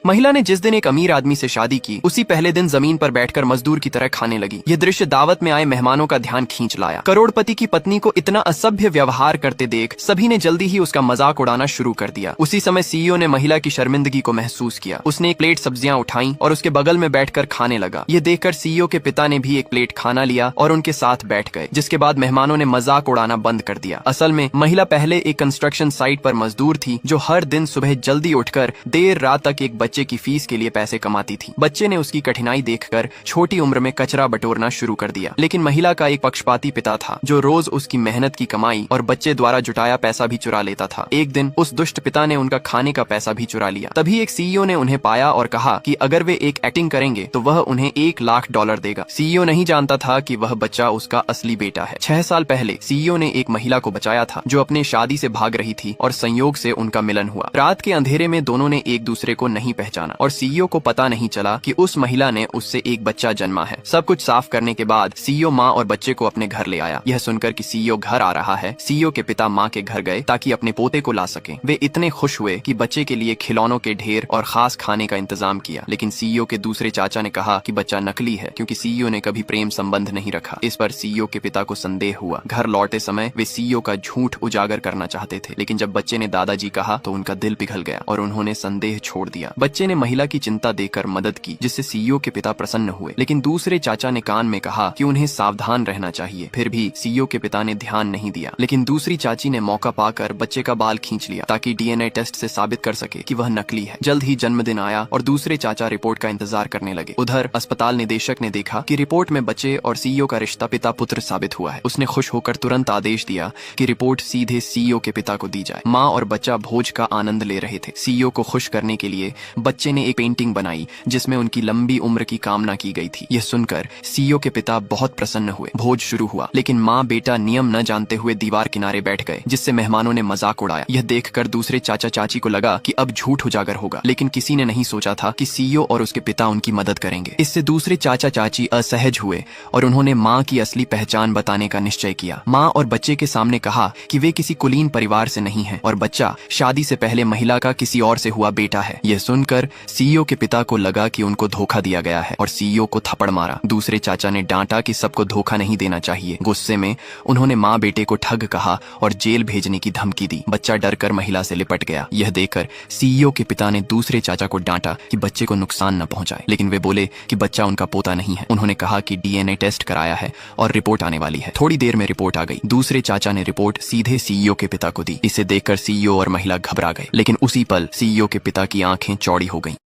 महिला ने जिस दिन एक अमीर आदमी से शादी की, उसी पहले दिन जमीन पर बैठकर मजदूर की तरह खाने लगी। यह दृश्य दावत में आए मेहमानों का ध्यान खींच लाया। करोड़पति की पत्नी को इतना असभ्य व्यवहार करते देख सभी ने जल्दी ही उसका मजाक उड़ाना शुरू कर दिया। उसी समय सीईओ ने महिला की शर्मिंदगी को महसूस किया। उसने एक प्लेट सब्जियां उठाई और उसके बगल में बैठकर खाने लगा। यह देखकर सीईओ के पिता ने भी एक प्लेट खाना लिया और उनके साथ बैठ गए, जिसके बाद मेहमानों ने मजाक उड़ाना बंद कर दिया। असल में महिला पहले एक कंस्ट्रक्शन साइट पर मजदूर थी, जो हर दिन सुबह जल्दी उठकर देर रात तक एक बच्चे की फीस के लिए पैसे कमाती थी। बच्चे ने उसकी कठिनाई देखकर छोटी उम्र में कचरा बटोरना शुरू कर दिया। लेकिन महिला का एक पक्षपाती पिता था, जो रोज उसकी मेहनत की कमाई और बच्चे द्वारा जुटाया पैसा भी चुरा लेता था। एक दिन उस दुष्ट पिता ने उनका खाने का पैसा भी चुरा लिया। तभी एक सीईओ ने उन्हें पाया और कहा कि अगर वे एक एक्टिंग करेंगे तो वह उन्हें $1,00,000 देगा। सीईओ नहीं जानता था कि वह बच्चा उसका असली बेटा है। 6 साल पहले सीईओ ने एक महिला को बचाया था, जो अपने शादी से भाग रही थी और संयोग से उनका मिलन हुआ। रात के अंधेरे में दोनों ने एक दूसरे को नहीं पहचाना और सीईओ को पता नहीं चला कि उस महिला ने उससे एक बच्चा जन्मा है। सब कुछ साफ करने के बाद सीईओ माँ और बच्चे को अपने घर ले आया। यह सुनकर कि सीईओ घर आ रहा है, सीईओ के पिता माँ के घर गए ताकि अपने पोते को ला सकें। वे इतने खुश हुए कि बच्चे के लिए खिलौनों के ढेर और खास खाने का इंतजाम किया। लेकिन सीईओ के दूसरे चाचा ने कहा कि बच्चा नकली है, क्योंकि सीईओ ने कभी प्रेम संबंध नहीं रखा। इस पर सीईओ के पिता को संदेह हुआ। घर लौटते समय वे सीईओ का झूठ उजागर करना चाहते थे, लेकिन जब बच्चे ने दादाजी कहा तो उनका दिल पिघल गया और उन्होंने संदेह छोड़ दिया। बच्चे ने महिला की चिंता देखकर मदद की, जिससे सीईओ के पिता प्रसन्न हुए। लेकिन दूसरे चाचा ने कान में कहा कि उन्हें सावधान रहना चाहिए। फिर भी सीईओ के पिता ने ध्यान नहीं दिया। लेकिन दूसरी चाची ने मौका पाकर बच्चे का बाल खींच लिया ताकि डीएनए टेस्ट से साबित कर सके कि वह नकली है। जल्द ही जन्मदिन आया और दूसरे चाचा रिपोर्ट का इंतजार करने लगे। उधर अस्पताल निदेशक ने देखा कि रिपोर्ट में बच्चे और सीईओ का रिश्ता पिता पुत्र साबित हुआ है। उसने खुश होकर तुरंत आदेश दिया कि रिपोर्ट सीधे सीईओ के पिता को दी जाए। माँ और बच्चा भोज का आनंद ले रहे थे। सीईओ को खुश करने के लिए बच्चे ने एक पेंटिंग बनाई, जिसमें उनकी लंबी उम्र की कामना की गई थी। यह सुनकर सीईओ के पिता बहुत प्रसन्न हुए। भोज शुरू हुआ, लेकिन माँ बेटा नियम न जानते हुए दीवार किनारे बैठ गए, जिससे मेहमानों ने मजाक उड़ाया। यह देखकर दूसरे चाचा चाची को लगा कि अब झूठ उजागर होगा, लेकिन किसी ने नहीं सोचा था कि सीईओ और उसके पिता उनकी मदद करेंगे। इससे दूसरे चाचा चाची असहज हुए और उन्होंने माँ की असली पहचान बताने का निश्चय किया। माँ और बच्चे के सामने कहा कि वे किसी कुलीन परिवार से नहीं हैं और बच्चा शादी से पहले महिला का किसी और से हुआ बेटा है। यह सुनकर सीईओ के पिता को लगा कि उनको धोखा दिया गया है और सीईओ को थप्पड़ मारा। दूसरे चाचा ने डांटा कि सबको धोखा नहीं देना चाहिए। गुस्से में उन्होंने माँ बेटे को ठग कहा और जेल भेजने की धमकी दी। बच्चा डरकर महिला से लिपट गया। यह देखकर सीईओ के पिता ने दूसरे चाचा को डांटा कि बच्चे को नुकसान न पहुंचाए, लेकिन वे बोले कि बच्चा उनका पोता नहीं है। उन्होंने कहा कि डीएनए टेस्ट कराया है और रिपोर्ट आने वाली है। थोड़ी देर में रिपोर्ट आ गई। दूसरे चाचा ने रिपोर्ट सीधे सीईओ के पिता को दी। इसे देखकर सीईओ और महिला घबरा गए, लेकिन उसी पल सीईओ के पिता की आंखें चौड़ी हो गईं।